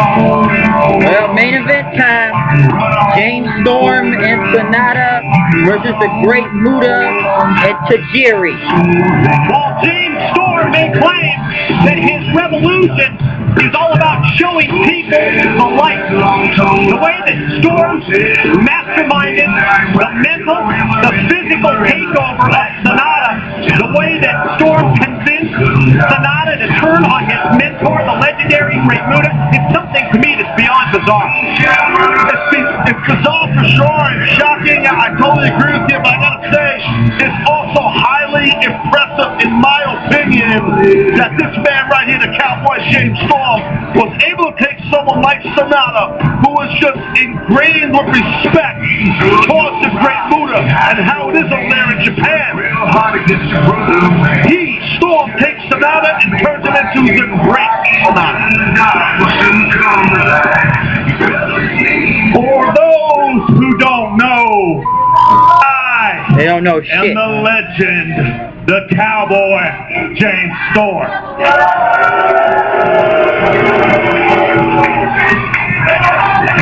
Well, main event time. James Storm and Sanada versus the Great Muta and Tajiri. While James Storm may claim that his revolution is all about showing people the light. The way that Storm masterminded the mental, the physical takeover of Sanada, the way that Storm convinced Sanada to turn on his mentor, the legendary Great Muta, it's something to me that's beyond bizarre. It's bizarre for sure and shocking. I totally agree with you, but I gotta say, it's also highly impressive, in my opinion, that this man right here, the Cowboy James Storm, was able to take someone like Sanada, who was just ingrained with respect towards the Great Muta and how it is over there in Japan. Storm takes Sanada and turns him into the Great Sanada. For those who don't know, They don't know shit. and the legend, the Cowboy James Storm.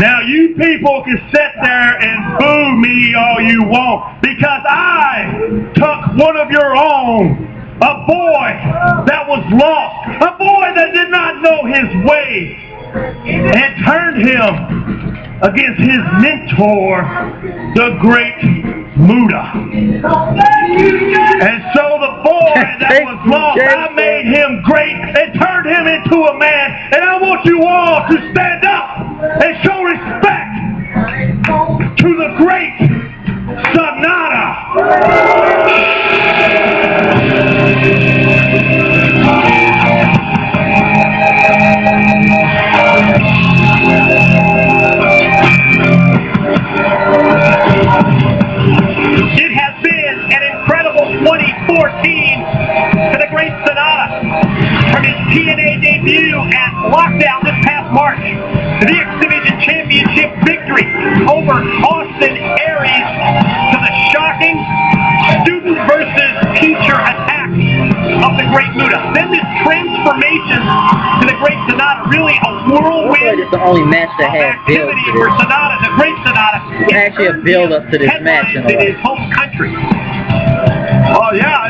Now you people can sit there and boo me all you want, because I took one of your own, a boy that was lost, a boy that did not know his way, and turned him against his mentor, the Great Muta. And so the boy that was lost, I made him great and turned him into a man. And I want you all to stand up and show respect to the Great Sanada. It has been an incredible 2014 for the Great Sanada. From his TNA debut at Lockdown this past March, to the X Division Championship victory over Austin Aries, to the shocking student versus teacher attack of the Great Muta. Then this transformation to the Great Sanada, really a whirlwind It's the only match that has build activity to for this. Sanada, the Great Sanada. Actually a build up to this match in a in way. his home country. Oh yeah,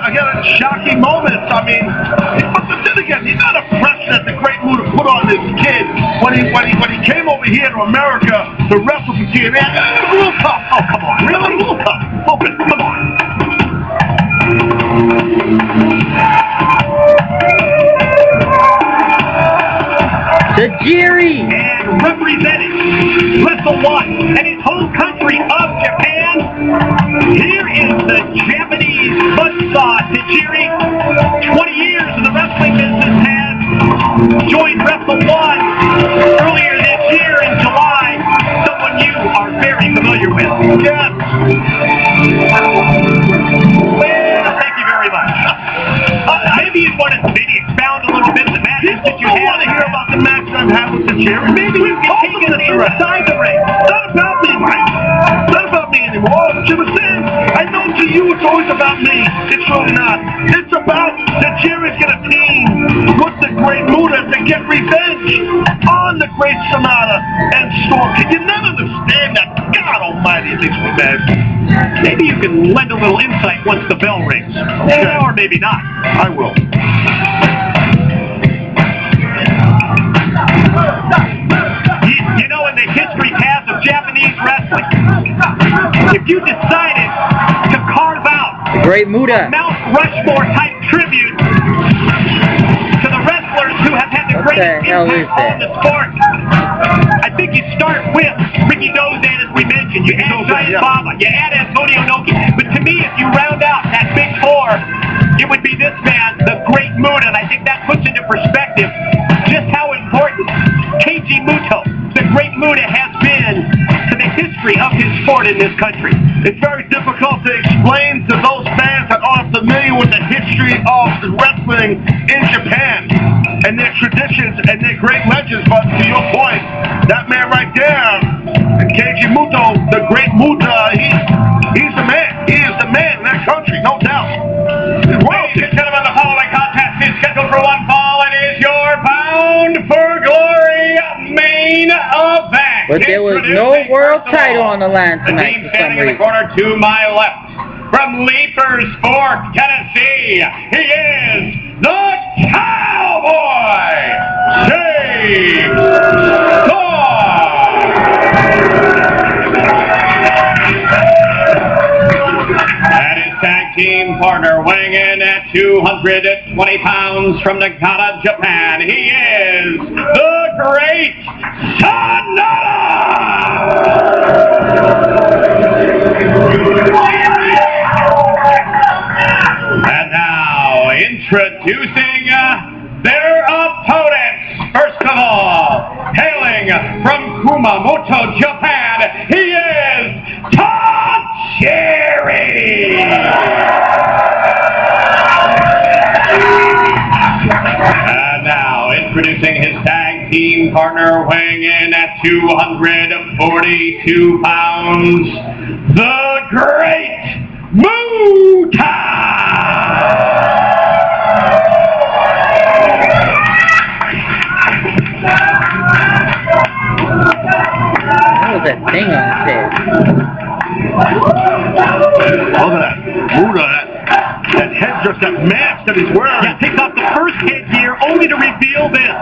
again, shocking moments. I mean, but then again, the amount of pressure that the Great Muta put on this kid when he came over here to America to wrestle for TNA, it was a little tough. Oh come on, really? A little tough. Open, come on. Tajiri! And representing Wrestle One and his home country of Japan, here is the Japanese buzzsaw Tajiri. 20 years in the wrestling business, has joined Wrestle One earlier this year in July, someone you are very familiar with. Yes. Well, thank you very much. Maybe you'd want to expound a little bit of the matches that you I had. want to hear about the match I've had with Tajiri. Maybe we can take it inside the ring. It's not about me, Mike. It's not about me anymore. What you were saying, I know to you it's always about me. It's really not. It's about Tajiri's going to team with the Great Muta to get revenge on the Great Sanada and Storm. Can you not understand that? God almighty, it makes me mad. Maybe you can lend a little insight once the bell rings. Okay. Or maybe not. I will. You know, in the history path of Japanese wrestling, if you decided to carve out The Great Muta. Mount Rushmore type tribute to the wrestlers who have had the What the greatest hell is impact on that? the sport, I think you start with Ricky Dozan, as we mentioned. You add Giant Baba, you add Antonio Inoki. But to me, if you round out that big four, it would be this man, the Great Muta. And I think that puts into perspective just how important Keiji Muto, the Great Muta, has been to the history of his sport in this country. It's very difficult to explain to those fans that aren't familiar with the history of wrestling in Japan and their traditions and their great legends, but to your point, that man right there, KG Muta, the great Muta, he's the man. He is the man in that country, no doubt. Ladies and gentlemen, the following contest is scheduled for one fall. It is your Bound for Glory main event. But there was no world title on the line The tonight team for some standing in the reason. corner to my left, from Leapers Fork, Tennessee, he is the Cowboy, James Storm. And his tag team partner, weighing in at 220 pounds from Nagata, Japan, he is the Great Sanada. And now, introducing their opponents. First of all, hailing from Kumamoto, Japan, he is Tajiri. And now, introducing his tag team partner, weighing in at 242 pounds, the Great Muta! What was that thing on his head? Look at that. Muta, that headdress, that mask that he's wearing. Yeah, takes off the first headgear only to reveal this.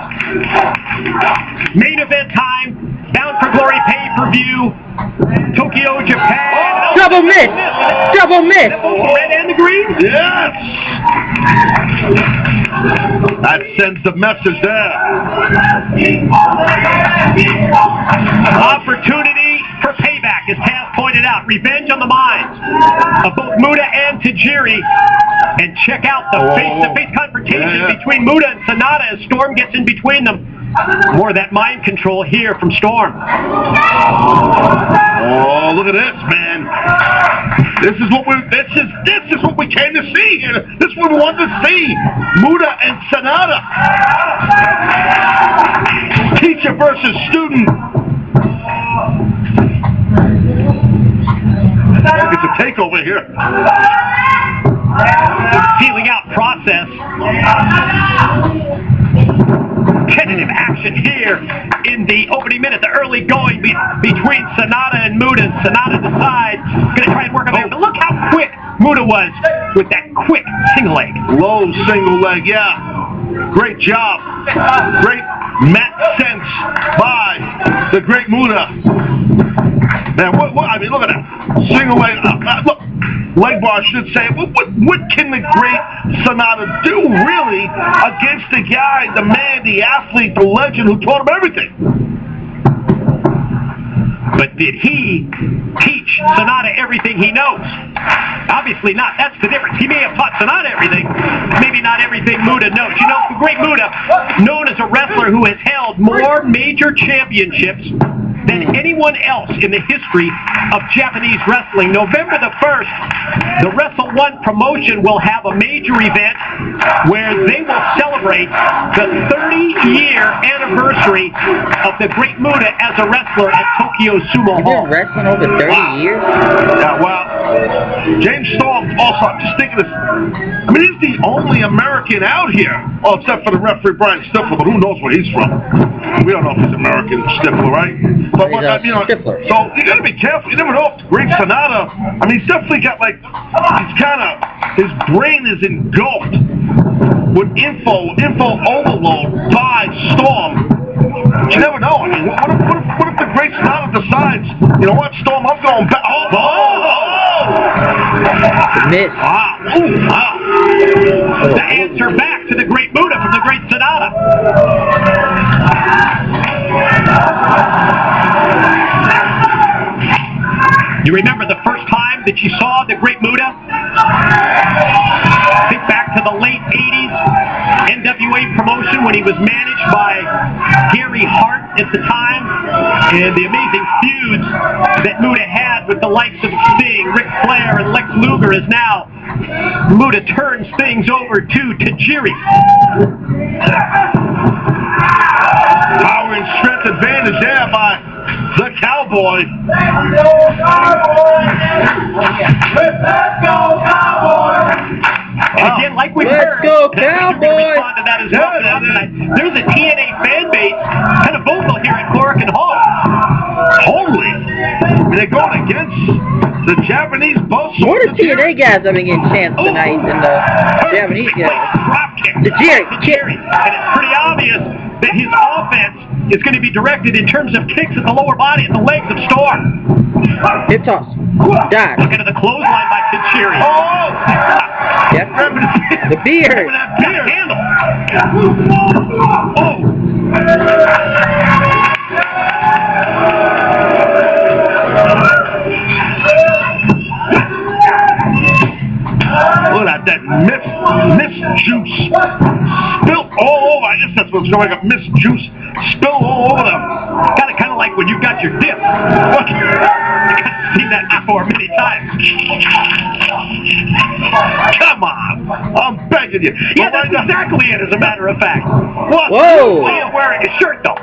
Main event time, Bound for Glory pay-per-view, Tokyo, Japan. Double miss! Double miss! The red and the green? Yes! That sends the message there. Opportunity for payback, as Taz pointed out. Revenge on the minds of both Muta and Tajiri. And check out the face-to-face confrontation between Muta and Sanada as Storm gets in between them. More of that mind control here from Storm. Oh, look at this, man. This is what we came to see here. This is what we wanted to see. Muta and Sanada. Teacher versus student. It's a takeover here. Feeling out process. Tentative action here in the opening minute, the early going between Sanada and Muta. Sanada decides going to try and work on there, but look how quick Muta was with that quick single leg. Low single leg, yeah. Great job. Great mat sense by the great Muta. Man, what I mean, look at that. Single leg. Look, leg bar should say, what can the great Sanada do, really, against the guy, the man, the athlete, the legend who taught him everything? But did he teach Sanada everything he knows? Obviously not. That's the difference. He may have taught Sanada everything, maybe not everything Muta knows. You know, the great Muta, known as a wrestler who has held more major championships than anyone else in the history of Japanese wrestling. November the 1st, the Wrestle One promotion will have a major event where they will celebrate the 30-year anniversary of the great Muta as a wrestler at Tokyo Sumo He's Hall. been wrestling over 30 years? Yeah, well, James Storm also, I'm just thinking this, I mean, he's the only American out here, except for the referee Brian Stifler, but who knows where he's from. We don't know if he's American, Stifler, right? But He's you know, Stifler. so you gotta be careful. You never know if great Sanada, I mean, he's definitely got like, his brain is engulfed with info overload by Storm. You never know. I mean, what if the great Sanada decides, you know what, Storm, I'm going back. Miss. Wow. Ooh, wow. The answer back to the great Muta from the great Sanada. You remember the first time that you saw the great Muta? Think back to the late 80s NWA promotion when he was managed by Gary Hart at the time, and the amazing feuds that Muta had with the likes of Sting, Ric Flair, and Lex Luger. Is now Muta turns things over to Tajiri. Power and strength advantage there by The Cowboy. And again, like we Let's heard, go, respond Cowboy! to that as well. There's a TNA fan base kind of vocal here at Korakuen Hall. Holy! They're going against the Japanese boss. More of the TNA guys have been getting chance tonight than the Japanese guys. Drop kick. Tajiri. And it's pretty obvious that his offense is going to be directed in terms of kicks at the lower body and the legs of Storm. Hip toss. Dive. Look at the clothesline by Tajiri. Oh! Yep. The beard. Got a handle. Oh! Look at that miss juice spill all over. I guess that's what's going on. Miss juice spill all over them. Kind of like when you got your dip. Look, I've seen that before many times. Come on, I'm begging you. Yeah, that's exactly it, as a matter of fact. What? Whoa. He is wearing his shirt, though.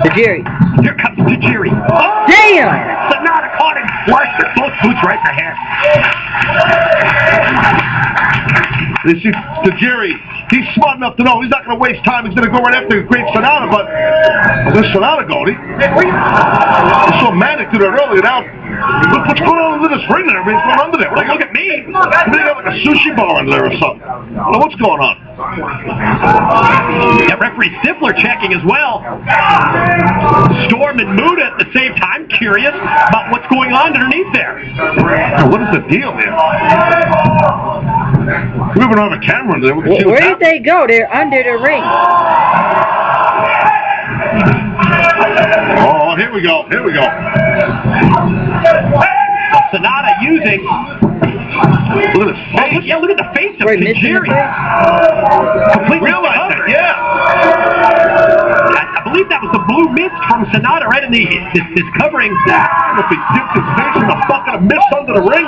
Tajiri. Here comes Tajiri. Oh! Damn! Sanada caught him flush with both boots right in the hair. This is Tajiri. He's smart enough to know he's not going to waste time. He's going to go right after the great Sanada, but where's Sanada going? He saw Manic do that earlier. Now, look what's going on under this ring there. Everybody's going under there. Look at me. They got like a sushi bar in there or something. I don't know what's going on. Yeah, referee Stifler checking as well. Storm and Muta at the same time, curious about what's going on underneath there. Now, what is the deal here? We don't have a camera in there. We can see Where did they go? They're under the ring. Oh, here we go. Here we go. Sanada using. Look at his face. Yeah, look at the face of Right, missing the Tajiri. face. Completely Realize that, covered. yeah. I believe that was the blue mist from Sanada right in his covering. I don't know if he dipped his face in a bucket of mist under the ring.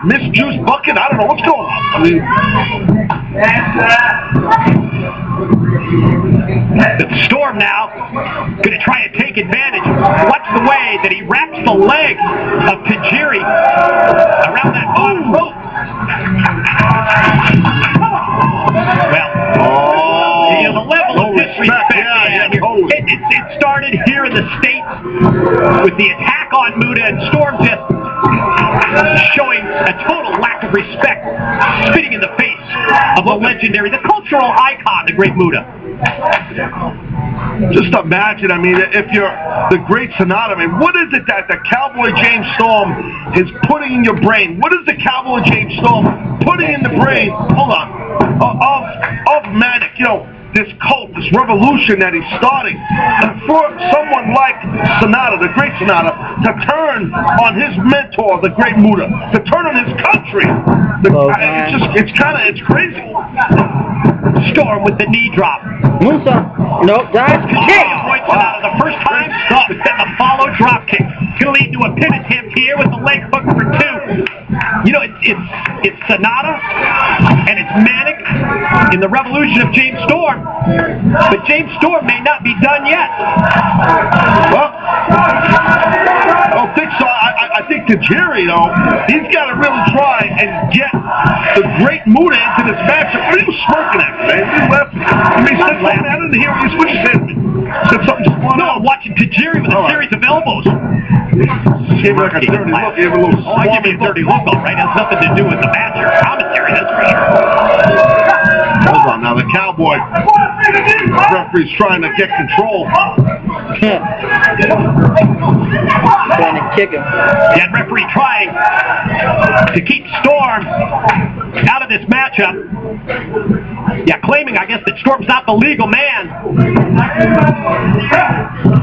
Mist juice bucket. I don't know what's going on. I mean, the Storm now going to try and take advantage. Watch the way that he wraps the leg of Tajiri around that bottom rope. Well, the level of disrespect it started here in the States with the attack on Muta, and Storm just showing a total lack of respect, spitting in the face of the legendary, the cultural icon, the great Muta. just imagine, I mean, if you're the great Sanada, I mean, what is it that the Cowboy James Storm is putting in your brain? What is the Cowboy James Storm putting in the brain, hold on, of Manic, you know, this cult, this revolution that he's starting, and for someone like Sanada, the great Sanada, to turn on his mentor, the great Muta, to turn on his country, it's crazy. Storm with the knee drop. Muta. Nope, dive. Avoids Sanada the first time, then the follow drop kick. Going to lead to a pin attempt here with the leg hook for two. You know, it's Sanada and it's Manic in the revolution of James Storm, but James Storm may not be done yet. Well, I don't think so. I think Tajiri, though, he's got to really try and get the great Muta into this matchup. What are you smirking at, man? He left. I mean, he said something. I didn't hear what he switched his head. Said something just wrong. No, I'm watching Tajiri with a series of elbows. Gave me like a dirty look. Gave me a little I give me a dirty look, all right. It has nothing to do with the match or commentary, that's for sure. Hold on, now the Cowboy referee's trying to get control. Trying to kick him. That referee trying to keep Storm out of this matchup. Yeah, claiming, I guess, that Storm's not the legal man.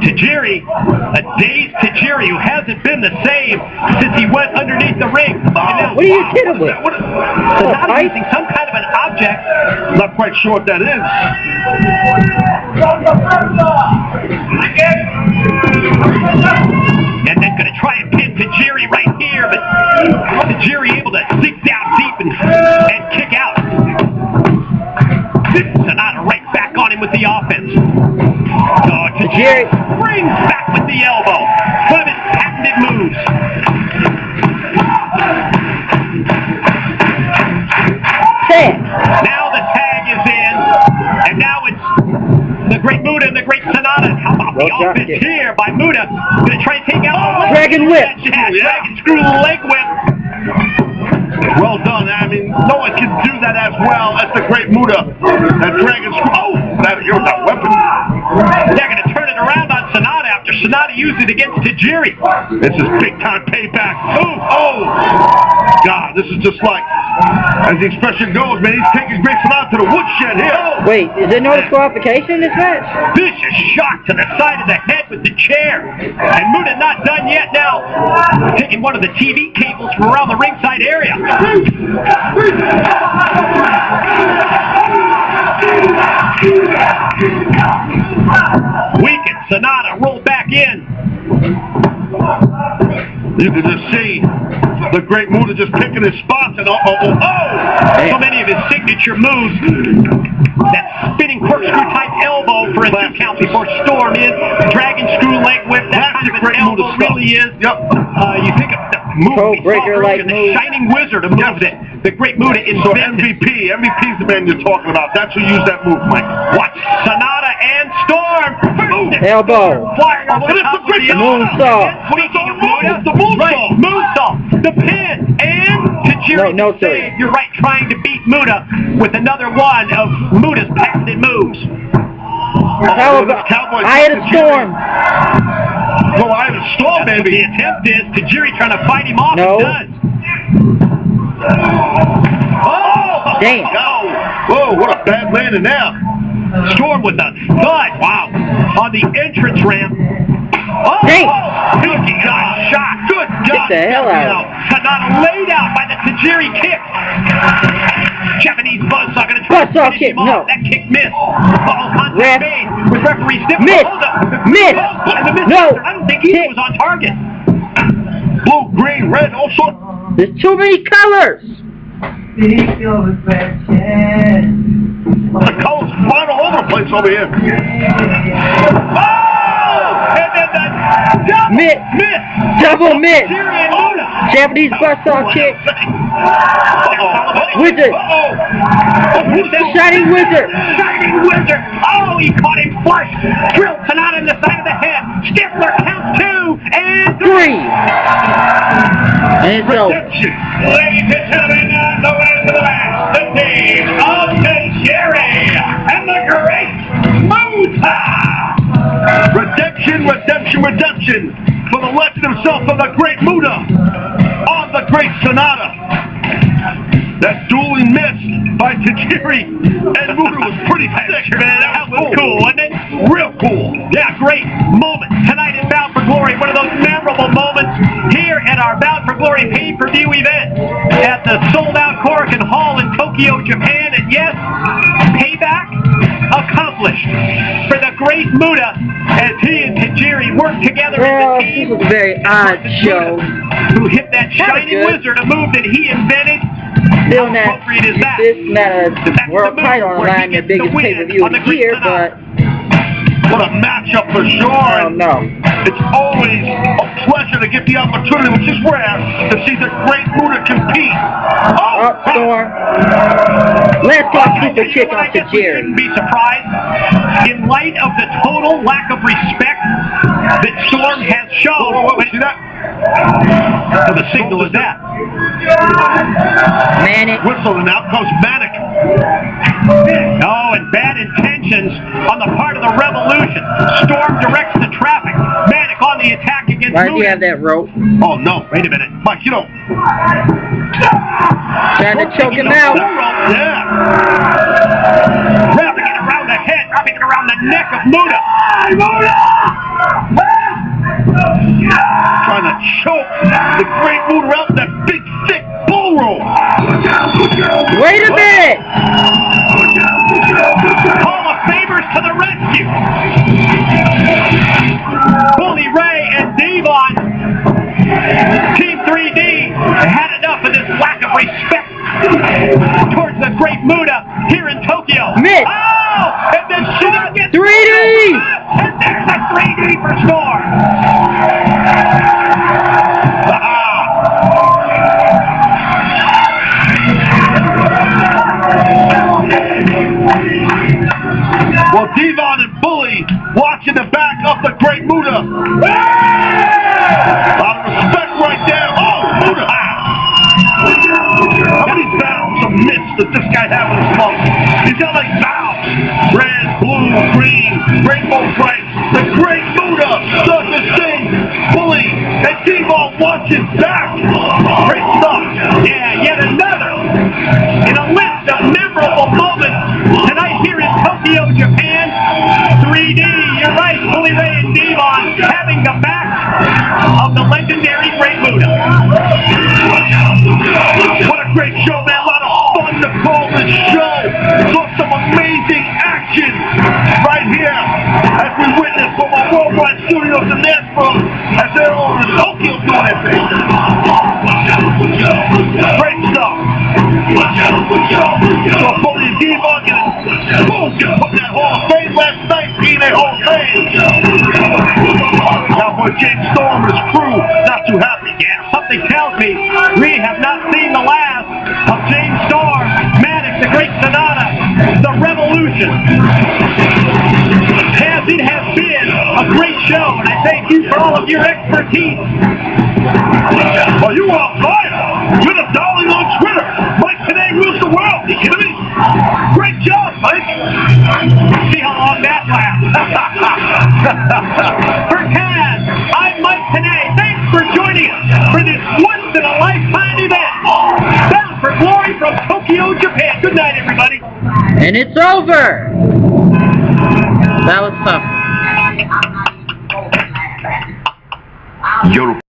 Tajiri, a dazed Tajiri who hasn't been the same since he went underneath the ring. What are you kidding with? Sanada using some kind of an object. Not quite sure what that is. And then going to try and pin Tajiri right here, but Tajiri able to sink down deep and kick out. Sanada right back on him with the offense. Oh, Tajiri brings back with kick. here by Muta. Going to try and take out the Dragon whip. Dragon screw leg whip. Well done. I mean, no one can do that as well as the great Muta. That dragon screw. Oh, here's that weapon. They're going to turn it around on Sanada after Sanada used it against Tajiri. This is big time payback. Oh, God, this is just like, as the expression goes, man, he's taking Great Sanada to the woodshed here. Oh. Wait, is there no disqualification in this match? Vicious shot to the side of the head with the chair. And Muta not done yet now. Taking one of the TV cables from around the ringside area. Weakened. Sanada rolled back in. You can just see the great Muta just picking his spots and so many of his signature moves. That spinning corkscrew type elbow for a 2 count before Storm in. Dragon screw leg whip. That kind of an elbow really is. Yep. You think of the move we saw earlier, the Shining Wizard, a move that the great Muta invented. MVP's the man you're talking about. That's who used that move, Mike. Watch Sanada and Storm. Elbow. Flying over the top of the moonsault. Speaking of Muta, right, moonsault, the pin, and Tajiri. No, sir. You're right, trying to beat Muta with another one of Muta's patented moves. How about Eye of the Storm? No, Eye of the Storm, baby. The attempt is Tajiri trying to fight him off. No. He does. Oh! Damn. Whoa, what a bad landing now. Storm with a thud. Wow. On the entrance ramp. Oh! Dang. He got shot. Good God. Get the hell out. Sanada laid out by the Tajiri kick. Japanese buzzsaw going to try to finish him off. That kick missed. Contact made with referee Stiff. Miss. And the miss. No. I don't think he was on target. Blue, green, red, all sorts. There's too many colors. The colors flying all over the place over here. Oh! And then the double miss. Tajiri and Muta. Japanese buzzsaw kick. Wizard. Shining Wizard. Shining Wizard. Oh, he caught him flush. Drilled Sanada in the side of the head. Stifler count 2 and 3. And it's over. Ladies and gentlemen, the winners of the match, the team of Tajiri and the great Muta. Redemption for the legend himself, for the great Muta on the great Sanada. That dueling miss by Tajiri and Muta was pretty sick, man. That was cool, wasn't it? Real cool. Yeah, great moment tonight in Bound for Glory. One of those memorable moments here at our Bound for Glory pay-per-view event at the sold-out Korakuen Hall in Tokyo, Japan. And yes, payback accomplished for the great Muta as he and Tajiri worked together as a team. This was a very odd show. Who hit that Shining Wizard, a move that he invented. Still How not, appropriate is that? this not a world title on the line, the biggest pay-per-view of the year, but what a matchup for sure. no. It's always a pleasure to get the opportunity, which is rare, to see the great Muta compete. Up Storm. Let's go super kick on I guess we Tajiri. shouldn't be surprised in light of the total lack of respect that Storm has shown. Whoa, see that? So the signal is that. Manic. Whistle, and out comes Manic. Oh, and bad intentions on the part of the Revolution. Storm directs the traffic. Manic on the attack against Why do you Muta. have that rope? Oh, no. Wait a minute. Mike, you don't. Trying to choke him out. Yeah. Wrapping it around the head, wrapping it around the neck of Muta. Trying to choke the great Muta out with that big, thick bull rope. Wait a minute! Hall of Famers to the rescue. Bully Ray and Devon, Team 3D, had enough of this lack of respect towards the great Muta here in Tokyo. Miss. Oh! And then Shida gets 3D! And there's a 3D for Storm. Well, Devon and Bully watching the back of the great Muta. A lot of respect right there. Oh, Muta. How many valves of mitts does this guy have in his mouth? He's got like valves. Red, blue, green, rainbow bright. The great Muta does his thing. Bully and Devon wants his back. Great stuff. Yeah, yet another in a list of memorable moments tonight here in Tokyo, Japan. 3D, you're right, Bully Ray and Devon having the back of the legendary Great Muta. What a great show, man. A lot of fun to call this show. Saw some amazing action right here as we witness from our worldwide studios in Nashville as they're over in Tokyo doing their thing. Great stuff. So Bully and Devon just put that Hall of Fame last night, TNA Hall of Fame. Now for James Storm and his crew, not too happy. Yeah, something tells me we have not seen the last of James Storm, Maddox, the Great Sanada, the Revolution. As it has been a great show, and I thank you for all of your expertise. Well, you are fire. You're the darling on Twitter. Mike today rules the world. You kidding me? Great job, Mike. See how long that lasts. For Taz, I'm Mike today. Thanks for joining us for this once-in-a-lifetime event. Bound for glory from Tokyo, Japan. Good night, everybody. And it's over. That was tough. Europe.